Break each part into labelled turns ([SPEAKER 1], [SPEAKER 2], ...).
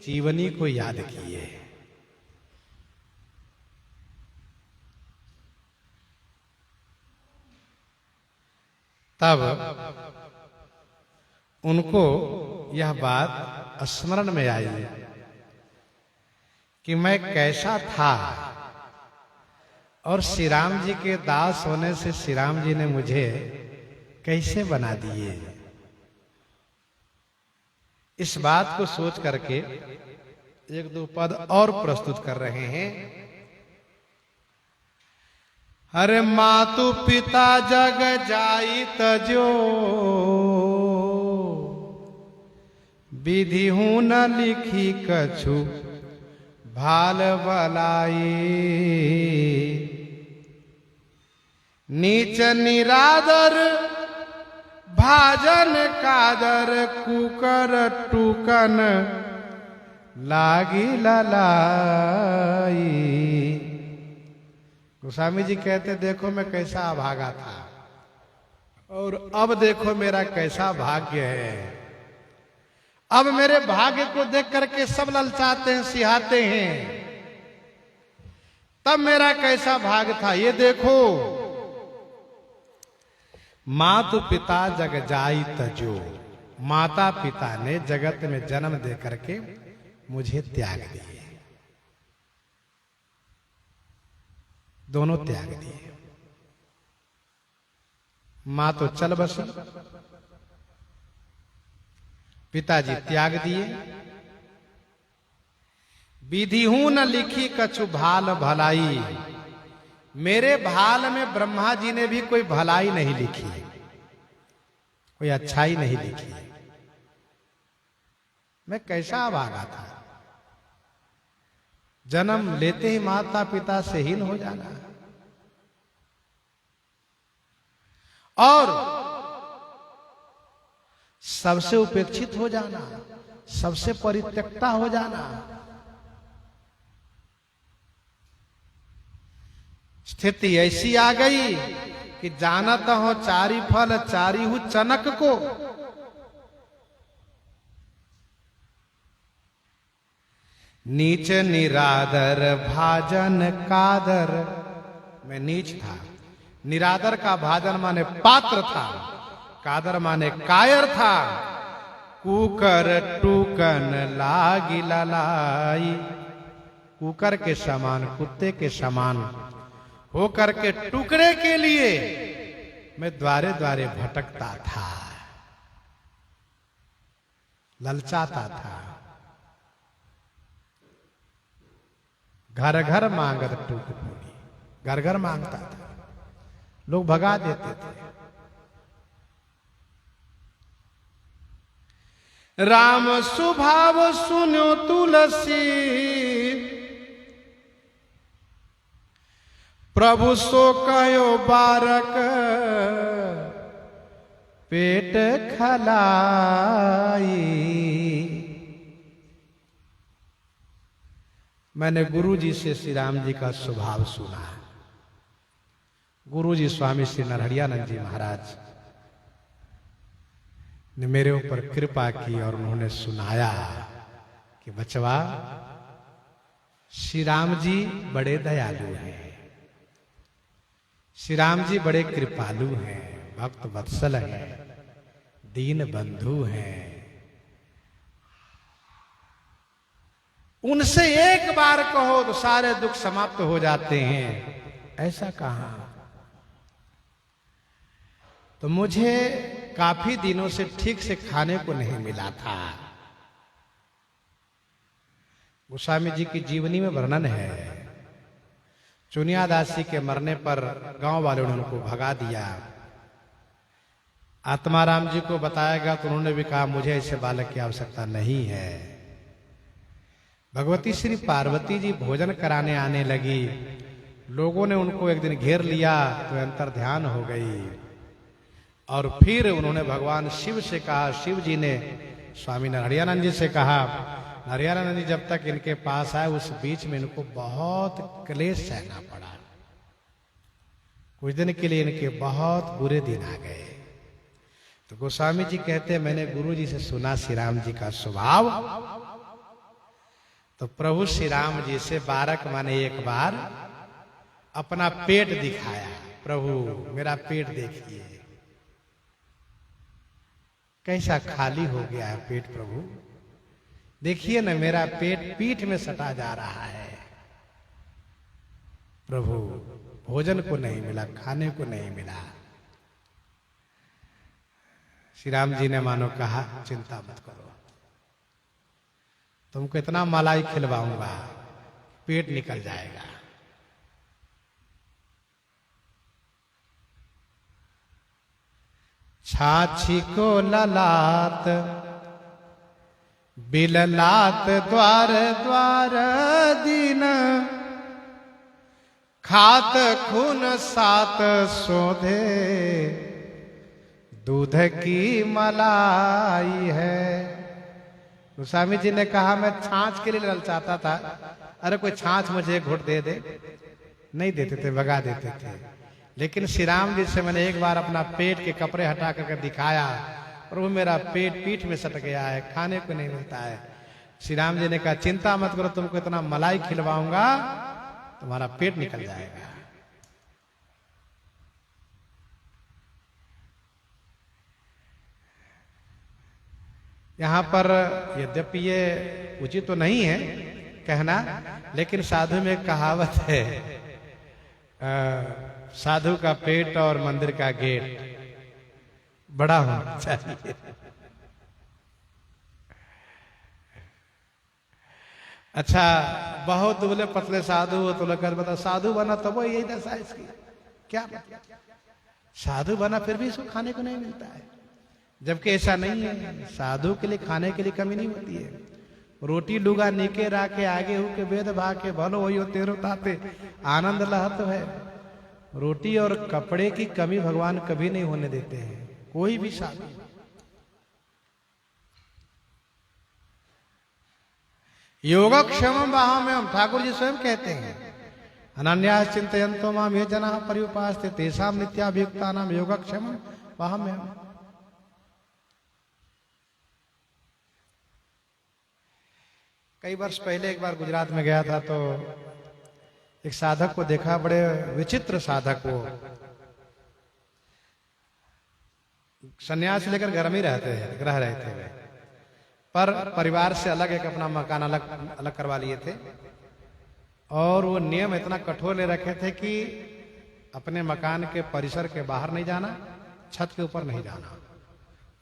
[SPEAKER 1] जीवनी को याद किए। तब उनको यह बात स्मरण में आई कि मैं कैसा था और श्री राम जी के दास होने से श्री राम जी ने मुझे कैसे बना दिए। इस बात को सोच करके एक दो पद और प्रस्तुत कर रहे हैं। अरे मातु पिता जग जाई तजो, विधि हूं न लिखी कछु भाल बलाई। नीच निरादर भाजन कादर, कुकर टूकन लागी ललाई। गोस्वामी जी कहते देखो मैं कैसा अभागा था और अब देखो मेरा कैसा भाग्य है। अब मेरे भाग्य को देख करके सब ललचाते हैं, सिहाते हैं। तब मेरा कैसा भाग्य था ये देखो। मातु पिता जग जाई तजो, माता पिता ने जगत में जन्म दे करके मुझे त्याग दिए, दोनों त्याग दिए। मां तो चल बसी, पिताजी त्याग दिए। विधि हूं न लिखी कछु भाल भलाई, मेरे भाल में ब्रह्मा जी ने भी कोई भलाई नहीं लिखी, कोई अच्छाई नहीं लिखी। मैं कैसा अभागा था, जन्म लेते ही माता पिता से हीन हो जाना और सबसे उपेक्षित हो जाना, सबसे परित्यक्ता हो जाना। स्थिति ऐसी आ गई कि जानत हो चारी फल चारी हूं चनक को। नीच निरादर भाजन कादर, मैं नीच था। निरादर का भाजन माने पात्र था, कादर माने कायर था। कुकर टूकन लागी ललाई, कुकर के समान, कुत्ते के समान होकर के टुकड़े के लिए मैं द्वारे द्वारे भटकता था, ललचाता था। घर घर मांगत टूक टूकी, घर घर मांगता था, लोग भगा देते थे। राम सुभाव सुनो तुलसी, प्रभु सो कहो बारक पेट खलाई। मैंने गुरु जी से श्री राम जी का स्वभाव सुना। गुरु जी स्वामी श्री नरहरियानंद जी महाराज ने मेरे ऊपर कृपा की और उन्होंने सुनाया कि बचवा, श्री राम जी बड़े दयालु हैं, श्री राम जी बड़े कृपालु हैं, भक्त वत्सल हैं, दीन बंधु हैं। उनसे एक बार कहो तो सारे दुख समाप्त हो जाते हैं। ऐसा कहा तो मुझे काफी दिनों से ठीक से खाने को नहीं मिला था। गोस्वामी जी की जीवनी में वर्णन है, चुनिया दासी के मरने पर गांव वालों ने उनको भगा दिया। आत्माराम जी को बताया गया तो उन्होंने भी कहा मुझे ऐसे बालक की आवश्यकता नहीं है। भगवती श्री पार्वती जी भोजन कराने आने लगी। लोगों ने उनको एक दिन घेर लिया तो अंतर ध्यान हो गई और फिर उन्होंने भगवान शिव से कहा। शिव जी ने स्वामी नरहरियानंद जी से कहा। नरहरियानंद जी जब तक इनके पास आए उस बीच में इनको बहुत क्लेश सहना पड़ा। कुछ दिन के लिए इनके बहुत बुरे दिन आ गए। तो गोस्वामी जी कहते मैंने गुरु जी से सुना श्री राम जी का स्वभाव तो प्रभु श्री राम जी से बारक माने एक बार अपना पेट दिखाया। प्रभु मेरा पेट देखिए कैसा खाली हो गया है पेट, प्रभु देखिए ना मेरा पेट पीठ में सटा जा रहा है। प्रभु भोजन को नहीं मिला, खाने को नहीं मिला। श्री राम जी ने मानो कहा चिंता मत करो, तुमको इतना मलाई खिलवाऊंगा पेट निकल जाएगा। छाछी को ललाट बिललाट द्वार द्वार दीन, खात खून सात सोधे दूध की मलाई है। गोस्वामी जी ने कहा मैं छाछ के लिए ललचाता था, अरे कोई छाछ मुझे घुट दे दे, नहीं देते थे, भगा देते थे। लेकिन श्री राम जी से मैंने एक बार अपना पेट के कपड़े हटा करके दिखाया और वो मेरा पेट पीठ में सट गया है, खाने को नहीं मिलता है। श्री राम जी ने कहा चिंता मत करो, तुमको इतना मलाई खिलवाऊंगा तुम्हारा पेट निकल जाएगा। यहां पर यद्यपि ये उचित तो नहीं है कहना, लेकिन साधु में कहावत है साधु का पेट और मंदिर का गेट बड़ा होना चाहिए। अच्छा बहुत दुबले पतले साधु हो तो लोग बता साधु बना तब वो यही दशा इसकी क्या, साधु बना फिर भी इसको खाने को नहीं मिलता है। जबकि ऐसा नहीं है, साधु के लिए खाने के लिए कमी नहीं होती है। रोटी लुगा नीके राके आगे हो के वेद भाके भलो हो तेरो ताते आनंद लहत है। रोटी और कपड़े की कमी भगवान कभी नहीं होने देते हैं, कोई भी साधु। योगक्षेमम वाहम्यहम्, ठाकुर जी स्वयं कहते हैं अनन्यास चिंतयन्तो माम ये जनाः पर्युपासते तेषां नित्याभियुक्तानां योगक्षेमम वाहम्यहम्। कई वर्ष पहले एक बार गुजरात में गया था तो एक साधक को देखा, बड़े विचित्र साधक वो, सन्यास लेकर घर में रह रहे थे वे, पर परिवार से अलग एक अपना मकान अलग करवा लिए थे और वो नियम इतना कठोर ले रखे थे कि अपने मकान के परिसर के बाहर नहीं जाना, छत के ऊपर नहीं जाना,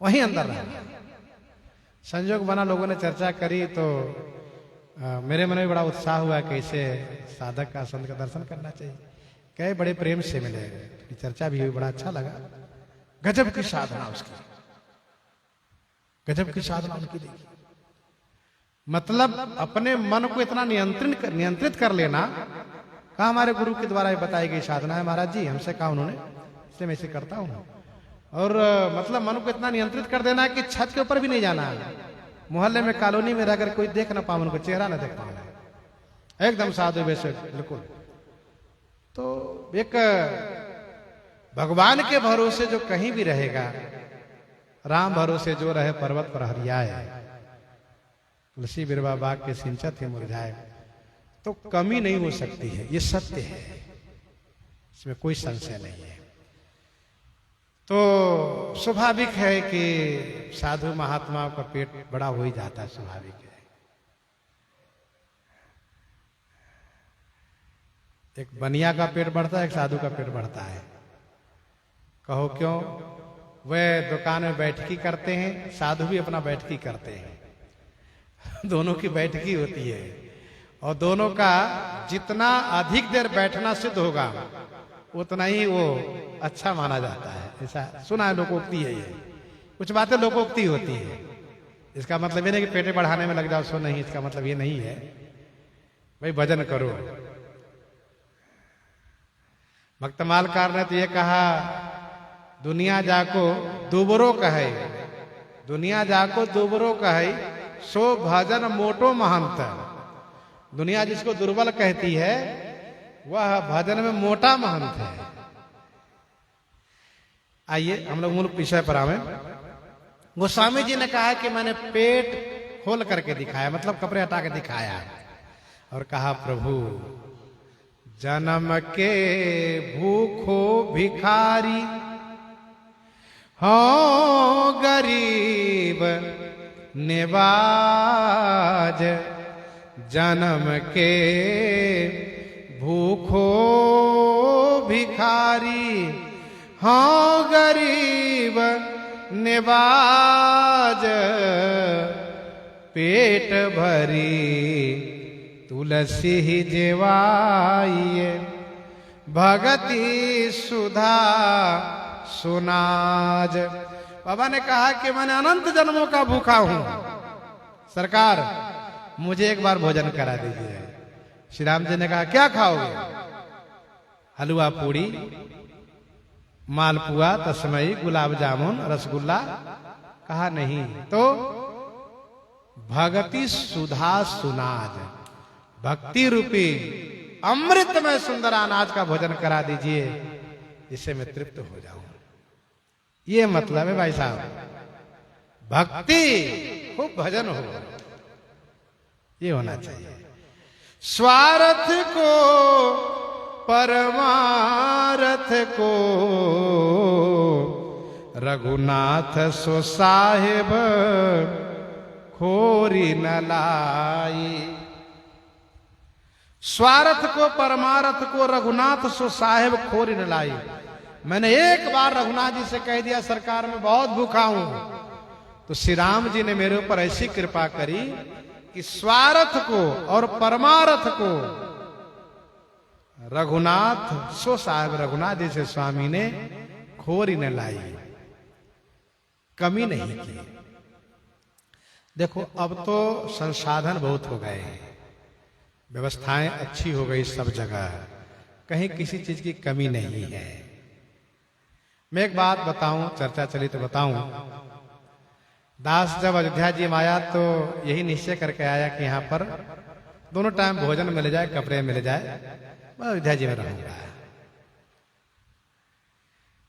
[SPEAKER 1] वहीं अंदर रहना। संयोग बना, लोगों ने चर्चा करी तो मेरे मन में बड़ा उत्साह हुआ कि इसे साधक का संत का दर्शन करना चाहिए। कई बड़े प्रेम से मिले, चर्चा भी हुई, बड़ा अच्छा लगा। गजब की साधना उसकी, गजब की साधना उनकी देखी। मतलब अपने मन को इतना नियंत्रित कर लेना। कहा हमारे गुरु के द्वारा बताई गई साधना है महाराज जी, हमसे कहा उन्होंने, इसलिए मैं इसे करता हूं। और मतलब मन को इतना नियंत्रित कर देना कि छत के ऊपर भी नहीं जाना, मोहल्ले में कॉलोनी में रहकर कोई देख ना पाए, उनको चेहरा ना देख पाए, एकदम साधु वैसे बिल्कुल। तो एक भगवान के भरोसे जो कहीं भी रहेगा, राम भरोसे जो रहे पर्वत पर हरियाए, तुलसी बिरवा बाग के सिंचत है मुरझाए, तो कमी नहीं हो सकती है, ये सत्य है, इसमें कोई संशय नहीं है। तो स्वाभाविक है कि साधु महात्माओं का पेट बड़ा हो ही जाता है, स्वाभाविक है। एक बनिया का पेट बढ़ता है, एक साधु का पेट बढ़ता है। कहो क्यों? वे दुकान में बैठकी करते हैं, साधु भी अपना बैठकी करते हैं। दोनों की बैठकी होती है और दोनों का जितना अधिक देर बैठना सिद्ध होगा उतना ही वो अच्छा माना जाता है। ऐसा सुना है, लोकोक्ति है ये, कुछ बातें लोकोक्ति होती है। इसका मतलब ये नहीं कि पेटे बढ़ाने में लग जाओ, सो नहीं, इसका मतलब ये नहीं है। भाई भजन करो। भक्तमालकार ने तो ये कहा, दुनिया जाको दुबरो कहे, दुनिया जाको दुबरो कहे, सो भजन मोटो महंत। दुनिया जिसको दुर्बल कहती है वह भजन में मोटा महंत है। आइए हम लोग मूल विषय पर आवे। गोस्वामी जी ने कहा कि मैंने पेट खोल करके दिखाया, मतलब कपड़े हटा के दिखाया। और कहा, प्रभु जन्म के भूखो भिखारी हो गरीब निवाज, जन्म के भूखो भिखारी हो गरीब निवाज, पेट भरी तुलसी जेवाइए, भगति सुधा सुनाज। बाबा ने कहा कि मैंने अनंत जन्मों का भूखा हूं, सरकार मुझे एक बार भोजन करा दीजिए। श्री राम जी ने कहा, क्या खाओगे? हलवा पूड़ी, मालपुआ, तस्मई, गुलाब जामुन, रसगुल्ला। कहा नहीं तो भगति सुधा सुनाज, भक्ति रूपी अमृत में सुंदर अनाज का भोजन करा दीजिए, जिससे मैं तृप्त हो जाऊं। ये मतलब है भाई साहब, भक्ति खूब भजन हो, ये होना चाहिए। स्वार्थ को परमार्थ को रघुनाथ सो साहिब खोरी न लाई। स्वार्थ को परमार्थ को रघुनाथ सो साहिब खोरी न लाई। मैंने एक बार रघुनाथ जी से कह दिया, सरकार मैं बहुत भूखा हूं, तो श्री राम जी ने मेरे ऊपर ऐसी कृपा करी कि स्वार्थ को और परमार्थ को रघुनाथ सो साहिब, रघुनाथ जी से स्वामी ने खोरी न लाई, कमी नहीं की। देखो अब तो संसाधन बहुत हो गए हैं, व्यवस्थाएं अच्छी हो गई सब जगह, कहीं किसी चीज की कमी नहीं है। मैं एक बात बताऊं, चर्चा चली तो बताऊं। दास जब अयोध्या जी में आया तो यही निश्चय करके आया कि यहाँ पर दोनों टाइम भोजन मिल जाए, कपड़े मिल जाए, मैं अयोध्या जी में रहूंगा।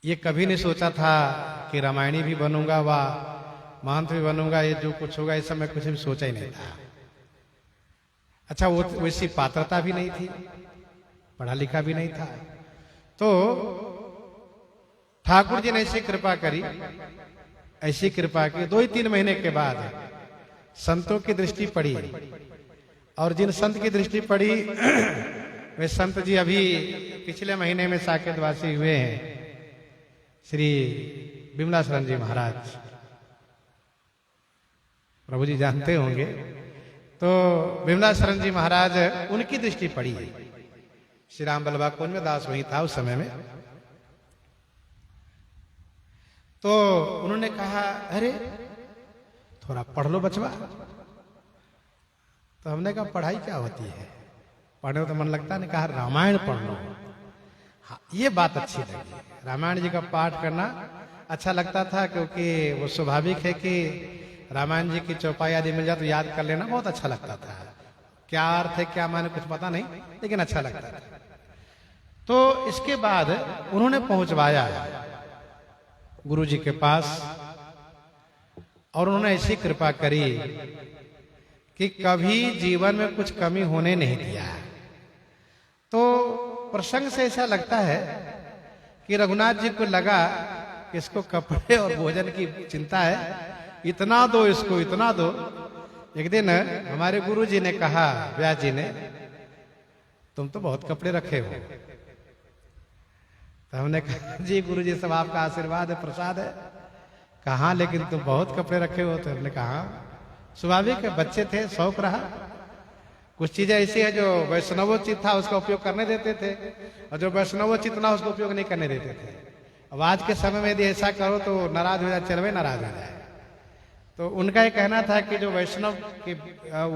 [SPEAKER 1] ये कभी नहीं सोचा था कि रामायणी भी बनूंगा व महंत भी बनूंगा, ये जो कुछ होगा इस समय कुछ भी सोचा ही नहीं था। अच्छा वो वैसी पात्रता भी नहीं थी, पढ़ा लिखा भी नहीं था, तो ठाकुर जी ने ऐसी कृपा करी, ऐसी कृपा की 2-3 महीने के बाद संतों की दृष्टि पड़ी, और जिन संत की दृष्टि पड़ी वे संत जी अभी पिछले महीने में साकेतवासी हुए हैं, श्री विमला शरण जी महाराज, प्रभु जी जानते होंगे। तो विमला शरण जी महाराज, उनकी दृष्टि पड़ी। श्री राम बल्लभा कुंज में दास वही था उस समय में। तो उन्होंने कहा, अरे थोड़ा पढ़ लो बचवा। तो हमने कहा पढ़ाई क्या होती है, पढ़ने तो मन लगता नहीं। कहा रामायण पढ़ लो। हाँ, ये बात अच्छी लगी, रामायण जी का पाठ करना अच्छा लगता था, क्योंकि वो स्वाभाविक है कि रामायण जी की चौपाई आदि मिल जाए तो याद कर लेना बहुत अच्छा लगता था। क्या अर्थ है क्या माने कुछ पता नहीं, लेकिन अच्छा लगता था। तो इसके बाद उन्होंने पहुंचवाया गुरु जी के पास, और उन्होंने ऐसी कृपा करी कि कभी जीवन में कुछ कमी होने नहीं दिया। तो प्रसंग से ऐसा लगता है कि रघुनाथ जी को लगा कि इसको कपड़े और भोजन की चिंता है, इतना दो इसको, इतना दो। एक दिन हमारे गुरु जी ने कहा, व्यास जी ने, तुम तो बहुत कपड़े रखे हो। तो हमने कहा जी गुरु जी सब आपका आशीर्वाद है, प्रसाद है। कहा लेकिन तुम बहुत कपड़े रखे हो। तो हमने कहा स्वाभाविक है, बच्चे थे, शौक रहा। कुछ चीजें ऐसी है जो वैष्णवोचित था उसका उपयोग करने देते थे, और जो वैष्णवोचित ना उसका उपयोग नहीं करने देते थे। अब आज के समय में यदि ऐसा करो तो नाराज हो जाए, चलवे नाराज हो जाए। तो उनका ये कहना था कि जो वैष्णव के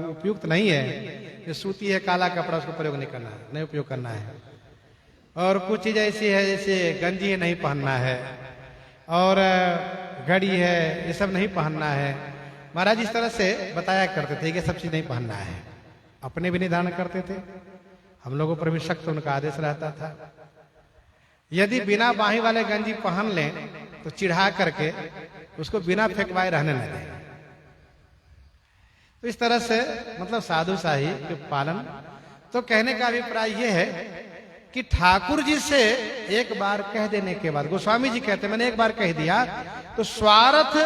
[SPEAKER 1] उपयुक्त नहीं है, जो सूती है, काला कपड़ा, उसको प्रयोग नहीं करना है, नहीं उपयोग करना है। और कुछ चीज ऐसी है जैसे गंजी है नहीं पहनना है, और घड़ी है, ये सब नहीं पहनना है। महाराज इस तरह से बताया करते थे कि सब चीज नहीं पहनना है। अपने भी नहीं धारण करते थे, हम लोगों पर भी सख्त उनका आदेश रहता था। यदि बिना बाही वाले गंजी पहन लें तो चिढ़ा करके उसको बिना फेंकवाए रहने न दें। तो इस तरह से मतलब साधु शाही के पालन तो कहने का अभिप्राय यह है कि ठाकुर जी से एक बार कह देने के बाद, गोस्वामी जी कहते मैंने एक बार कह दिया तो स्वार्थ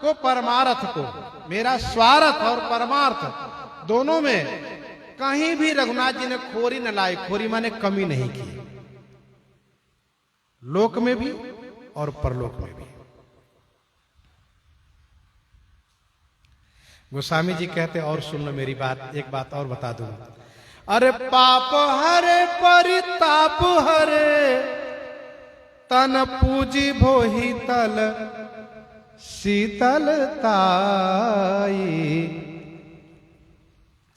[SPEAKER 1] को परमार्थ को, मेरा स्वार्थ और परमार्थ दोनों में कहीं भी रघुनाथ जी ने खोरी न लाई। खोरी माने कमी नहीं की, लोक में भी और परलोक में भी। गोस्वामी जी कहते और सुन लो मेरी बात, एक बात और बता दूं। अरे पाप हरे परिताप हरे, तन पूजी भोही तल शीतलताई।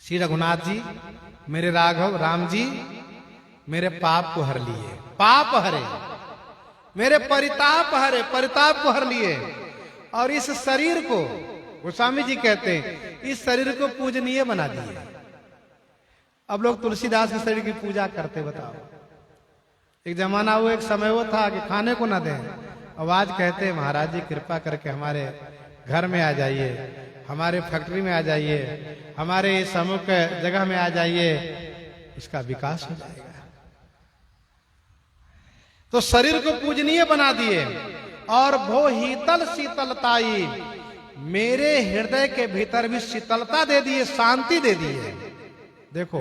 [SPEAKER 1] श्री रघुनाथ जी मेरे राघव राम जी मेरे पाप को हर लिए, पाप हरे, मेरे परिताप हरे, परिताप को हर लिए। और इस शरीर को, गोस्वामी जी कहते हैं इस शरीर को पूजनीय बना दिए। अब लोग तुलसीदास के शरीर की पूजा करते, बताओ। एक जमाना वो, एक समय वो था कि खाने को ना दें, अब आज कहते महाराज जी कृपा करके हमारे घर में आ जाइए, हमारे फैक्ट्री में आ जाइए, हमारे समूह के जगह में आ जाइए, इसका विकास हो जाएगा। तो शरीर को पूजनीय बना दिए। और भो हीतल शीतलताई, मेरे हृदय के भीतर भी शीतलता दे दिए, शांति दे दिए। देखो,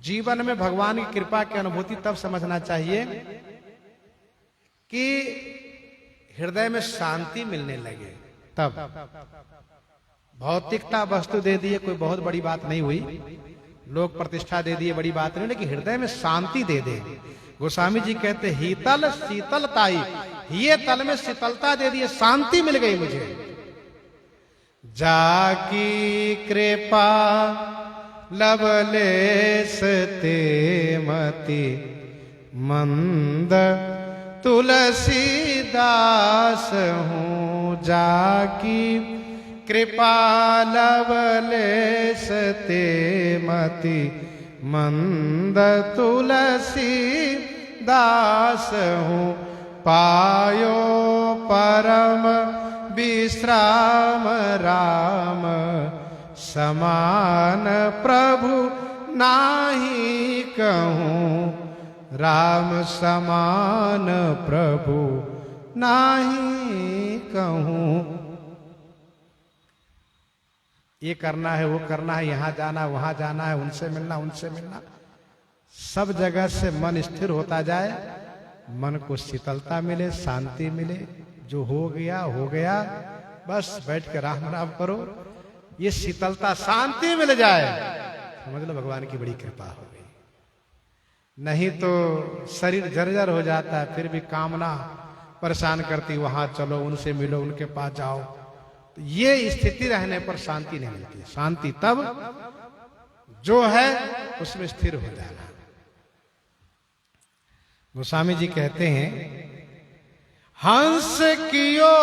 [SPEAKER 1] जीवन में भगवान की कृपा की अनुभूति तब समझना चाहिए कि हृदय में शांति मिलने लगे, तब। भौतिकता वस्तु दे दिए, कोई बहुत बड़ी बात नहीं हुई, लोग प्रतिष्ठा दे दिए, बड़ी बात नहीं, लेकिन हृदय में शांति दे दे। गोस्वामी जी कहते हीतल शीतलताई, ये तल में शीतलता दे दिए, शांति मिल गई मुझे। जाकी कृपा लवलेश ते मति मंद तुलसीदास हूँ। जाकी कृपा लवलेश ते मति मंद तुलसी दास हूँ। पायो परम विश्राम राम, समान प्रभु नाही कहूँ। राम समान प्रभु नाही कहूँ। ये करना है, वो करना है, यहां जाना, वहां जाना है, उनसे मिलना, उनसे मिलना, सब जगह से मन स्थिर होता जाए, मन को शीतलता मिले, शांति मिले। जो हो गया हो गया, बस बैठ के राम राम करो, ये शीतलता शांति मिल जाए, समझ लो भगवान की बड़ी कृपा हो गई। नहीं तो शरीर जर्जर हो जाता है, फिर भी कामना परेशान करती, वहां चलो, उनसे मिलो, उनके पास जाओ। तो ये स्थिति रहने पर शांति नहीं मिलती। शांति तब जो है उसमें स्थिर हो जाना। गोस्वामी जी कहते हैं हंस कियो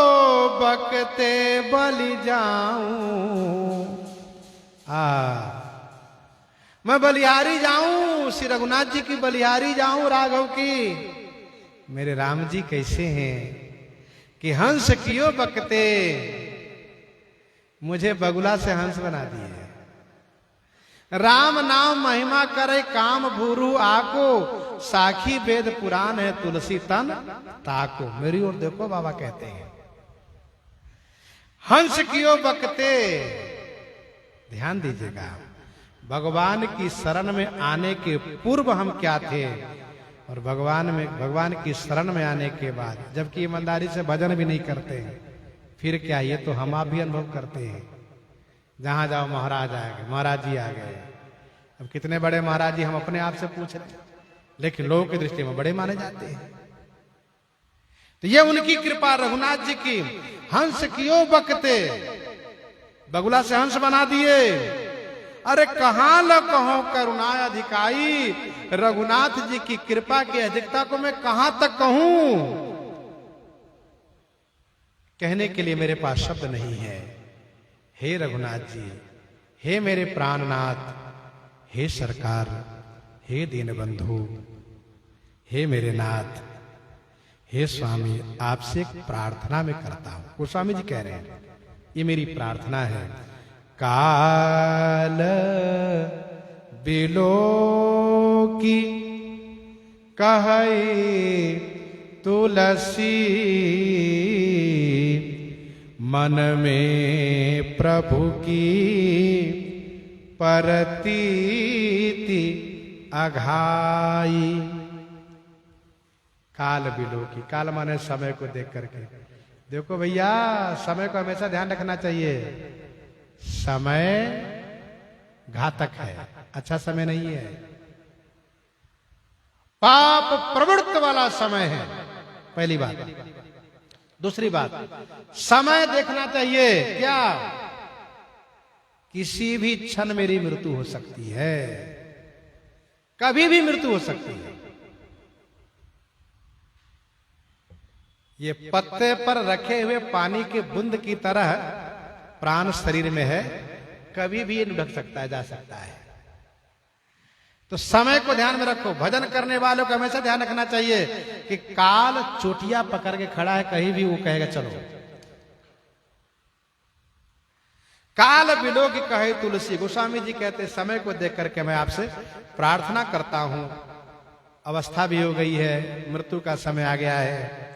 [SPEAKER 1] बकते बलि जाऊं, मैं बलिहारी जाऊं, श्री रघुनाथ जी की बलिहारी जाऊं, राघव की। मेरे राम जी कैसे हैं कि हंस कियो बकते, मुझे बगुला से हंस बना दिए। राम नाम महिमा करे काम भूरु आको, साखी वेद पुराण है तुलसी तन ताको। मेरी ओर देखो, बाबा कहते हैं हंस कियो बकते, ध्यान दीजिएगा, भगवान की शरण में आने के पूर्व हम क्या थे, और भगवान की शरण में आने के बाद, जबकि ईमानदारी से भजन भी नहीं करते हैं, फिर क्या, ये तो हम आप भी अनुभव करते हैं। जहां जाओ महाराज आ गए, महाराज जी आ गए। अब कितने बड़े महाराज जी हम अपने आप से पूछ रहे हैं, लेकिन लोगों की दृष्टि में बड़े माने जाते हैं। तो ये उनकी कृपा, रघुनाथ जी की। हंस कियो बकते, बगुला से हंस बना दिए। अरे कहां ल कहो करुणा अधिकाई, रघुनाथ जी की कृपा की अधिकता को मैं कहां तक कहूं। कहने के लिए मेरे पास शब्द नहीं है। हे रघुनाथ जी, हे मेरे प्राणनाथ, हे सरकार, हे दीनबंधु, हे मेरे नाथ, हे स्वामी, आपसे एक प्रार्थना मैं करता हूं। गोस्वामी जी कह रहे हैं ये मेरी प्रार्थना है। काल बिलो की कहई तुलसी मन में प्रभु की परतीति अघाई। काल बिलो की, काल माने समय को देख करके। देखो भैया, समय को हमेशा ध्यान रखना चाहिए। समय घातक है, अच्छा समय नहीं है, पाप प्रवृत्त वाला समय है, पहली बात। दूसरी बात, समय देखना चाहिए। क्या? किसी भी क्षण मेरी मृत्यु हो सकती है, कभी भी मृत्यु हो सकती है। ये पत्ते पर रखे हुए पानी के बूंद की तरह प्राण शरीर में है, कभी भी ये लुढ़क सकता है, जा सकता है। तो समय को ध्यान में रखो। भजन करने वालों को हमेशा ध्यान रखना चाहिए कि काल चोटिया पकड़ के खड़ा है, कहीं भी वो कहेगा चलो। काल बिलो की कहे तुलसी। गोस्वामी जी कहते समय को देख करके मैं आपसे प्रार्थना करता हूं, अवस्था भी हो गई है, मृत्यु का समय आ गया है।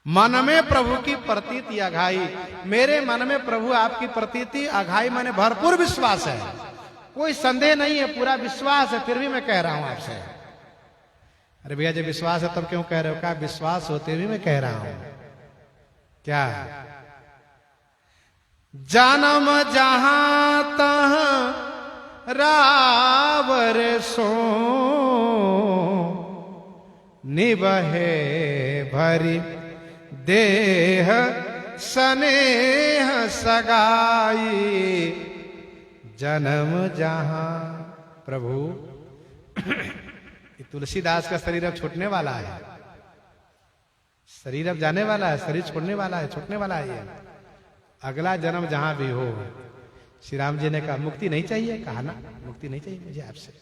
[SPEAKER 1] मन में प्रभु की प्रतीति अघाई। मेरे मन में प्रभु आपकी प्रतीति अघाई माने भरपूर विश्वास है, कोई संदेह नहीं है, पूरा विश्वास है, फिर भी मैं कह रहा हूं आपसे। अरे भैया जब विश्वास है तब क्यों कह रहे हो? क्या विश्वास होते भी मैं कह रहा हूं। क्या? जन्म जहां तहां रावर सो निबहे भरी देह स्नेह सगाई। जन्म जहां प्रभु तुलसीदास का शरीर अब छूटने वाला है, शरीर अब जाने वाला है, शरीर छोड़ने वाला है, छूटने वाला है। ये अगला जन्म जहां भी हो, श्री राम जी ने कहा मुक्ति नहीं चाहिए, कहा ना मुक्ति नहीं चाहिए मुझे आपसे।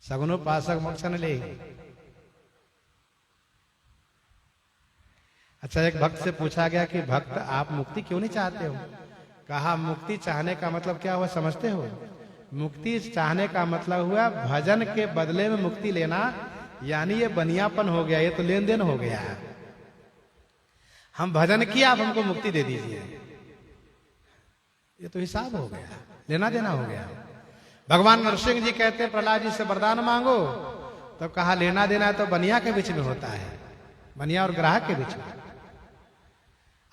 [SPEAKER 1] सगुनोपासक मोक्ष न ले। अच्छा, एक भक्त से पूछा गया कि भक्त आप मुक्ति क्यों नहीं चाहते हो? कहा मुक्ति चाहने का मतलब क्या हुआ समझते हो? मुक्ति चाहने का मतलब हुआ भजन के बदले में मुक्ति लेना, यानी ये बनियापन हो गया, ये तो लेन देन हो गया। हम भजन किया, आप हमको मुक्ति दे दीजिए, ये तो हिसाब हो गया, लेना देना हो गया। भगवान नरसिंह जी कहते हैं प्रहलाद जी से वरदान मांगो, तो कहा लेना देना है तो बनिया के बीच में होता है, बनिया और ग्राहक के बीच में।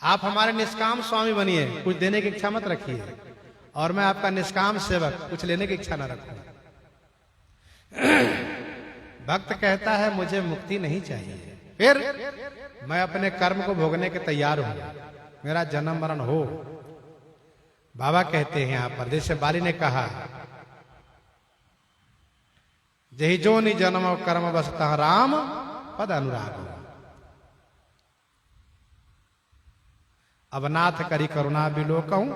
[SPEAKER 1] आप हमारे निष्काम स्वामी बनिए, कुछ देने की इच्छा मत रखिए, और मैं आपका निष्काम सेवक, कुछ लेने की इच्छा न रखूं। भक्त कहता है मुझे मुक्ति नहीं चाहिए, फिर मैं अपने कर्म को भोगने के तैयार हूं, मेरा जन्म मरण हो। बाबा कहते हैं यहां पर, जैसे बाली ने कहा जही जो नि जन्म कर्म बसता राम पद अनुराग। अब नाथ करी करुणा बिलोकऊं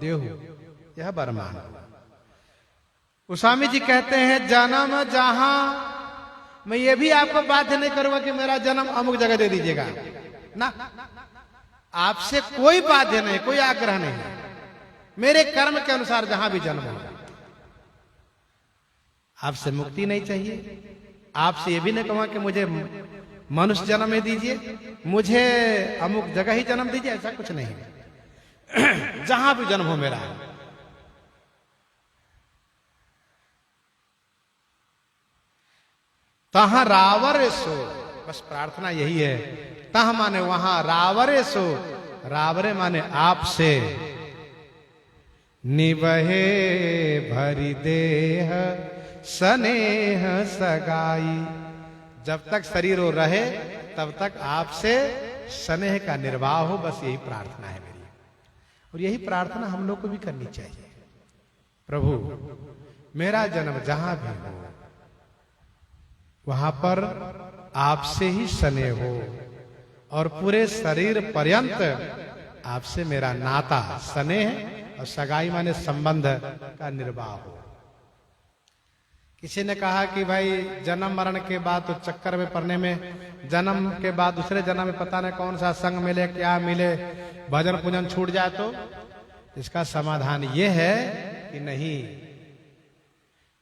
[SPEAKER 1] देहु यह बरमान। गोस्वामी जी कहते हैं जन्म जहां, मैं ये भी आपको बाध्य नहीं करूंगा कि मेरा जन्म अमुक जगह दे दीजिएगा ना, आपसे कोई बाध्य नहीं, कोई आग्रह नहीं, मेरे कर्म के अनुसार जहां भी जन्म होगा। आपसे मुक्ति नहीं चाहिए, आपसे ये भी नहीं कहूंगा कि मुझे मनुष्य जन्म में दीजिए, मुझे अमुक जगह ही जन्म दीजिए, ऐसा कुछ नहीं। जहां भी जन्म हो मेरा। तहां रावरे सो, बस प्रार्थना यही है। तह माने वहां, रावरे सो, रावरे माने आपसे, निबहे भरी देह स्नेह सगाई। जब तक शरीर हो रहे तब तक आपसे स्नेह का निर्वाह हो, बस यही प्रार्थना है मेरी, और यही प्रार्थना हम लोग को भी करनी चाहिए। प्रभु मेरा जन्म जहां भी हो वहां पर आपसे ही स्नेह हो, और पूरे शरीर पर्यंत आपसे मेरा नाता, स्नेह और सगाई माने संबंध का निर्वाह हो। किसी ने कहा कि भाई जन्म मरण के बाद तो चक्कर में पड़ने में, जन्म के बाद दूसरे जन्म में पता नहीं कौन सा संग मिले, क्या मिले, भजन पूजन छूट जाए, तो इसका समाधान ये है कि नहीं,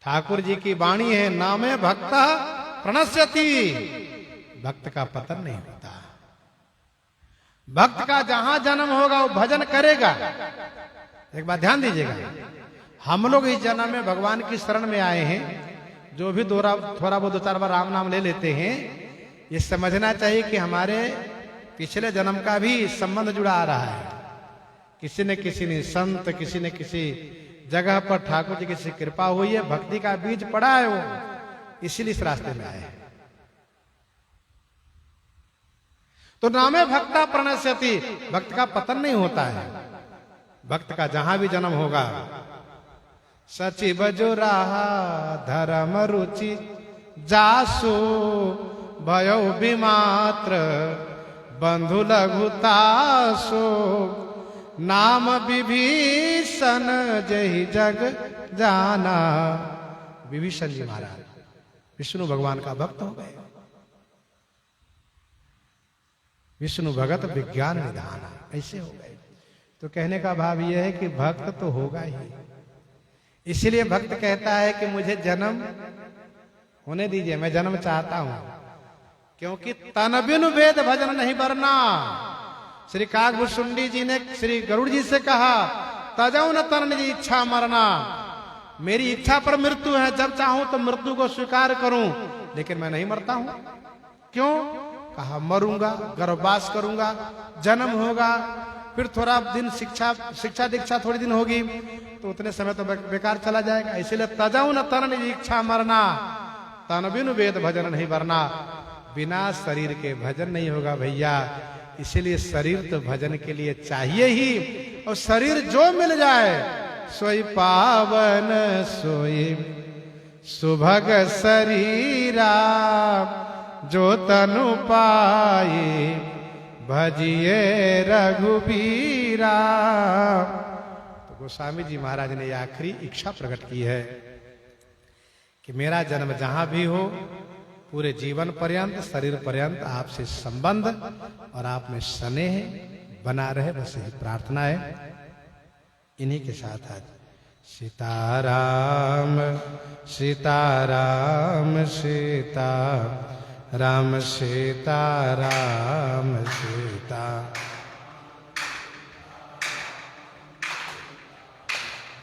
[SPEAKER 1] ठाकुर जी की वाणी है, नामे भक्ता प्रणश्यति, भक्त का पतन नहीं होता। भक्त का जहां जन्म होगा वो भजन करेगा। एक बात ध्यान दीजिएगा, हम लोग इस जन्म में भगवान की शरण में आए हैं, जो भी थोड़ा बहुत 2-4 बार राम नाम ले लेते हैं, ये समझना चाहिए कि हमारे पिछले जन्म का भी संबंध जुड़ा आ रहा है। किसी न किसी ने संत, किसी न किसी जगह पर ठाकुर जी की किसी कृपा हुई है, भक्ति का बीज पड़ा है, वो इसीलिए इस रास्ते में आए हैं। तो नामे भक्ता प्रणश्यति, भक्त का पतन नहीं होता है। भक्त का जहां भी जन्म होगा, सचिव जो रहा धर्म रुचि जासु भयो विमात्र बंधु लघुतासो नाम विभीषण जहि जग जाना। विभीषण जी महाराज विष्णु भगवान का भक्त हो गए। विष्णु भगत विज्ञान निधाना, ऐसे हो गए। तो कहने का भाव यह है कि भक्त तो होगा ही, इसलिए भक्त कहता है कि मुझे जन्म होने दीजिए, मैं जन्म चाहता हूं, क्योंकि तन बिनु वेद भजन नहीं बरना। श्री काकभुसुंडी जी ने श्री गरुड़ जी से कहा, तजौ न तन निज इच्छा मरना, मेरी इच्छा पर मृत्यु है, जब चाहूं तो मृत्यु को स्वीकार करूं, लेकिन मैं नहीं मरता हूं। क्यों? कहा मरूंगा, गर्भवास करूंगा, जन्म होगा, फिर थोड़ा दिन शिक्षा दीक्षा थोड़ी दिन होगी, तो उतने समय तो बेकार चला जाएगा। इसलिए तजौ न तन निज इच्छा मरना, तन बिनु वेद भजन नहीं बरना। बिना शरीर के भजन नहीं होगा भैया, इसीलिए शरीर तो भजन के लिए चाहिए ही, और शरीर जो मिल जाए सोई पावन सोई सुभग शरीरा, जो तनु पाए भजिए रघुबीरा। तो गोस्वामी जी महाराज ने आखिरी इच्छा प्रकट की है कि मेरा जन्म जहां भी हो, पूरे जीवन पर्यंत, शरीर पर्यंत आपसे संबंध और आप में स्नेह बना रहे, बस यही प्रार्थना है। इन्हीं के साथ आज सीताराम सीताराम सीता राम सीताराम सीता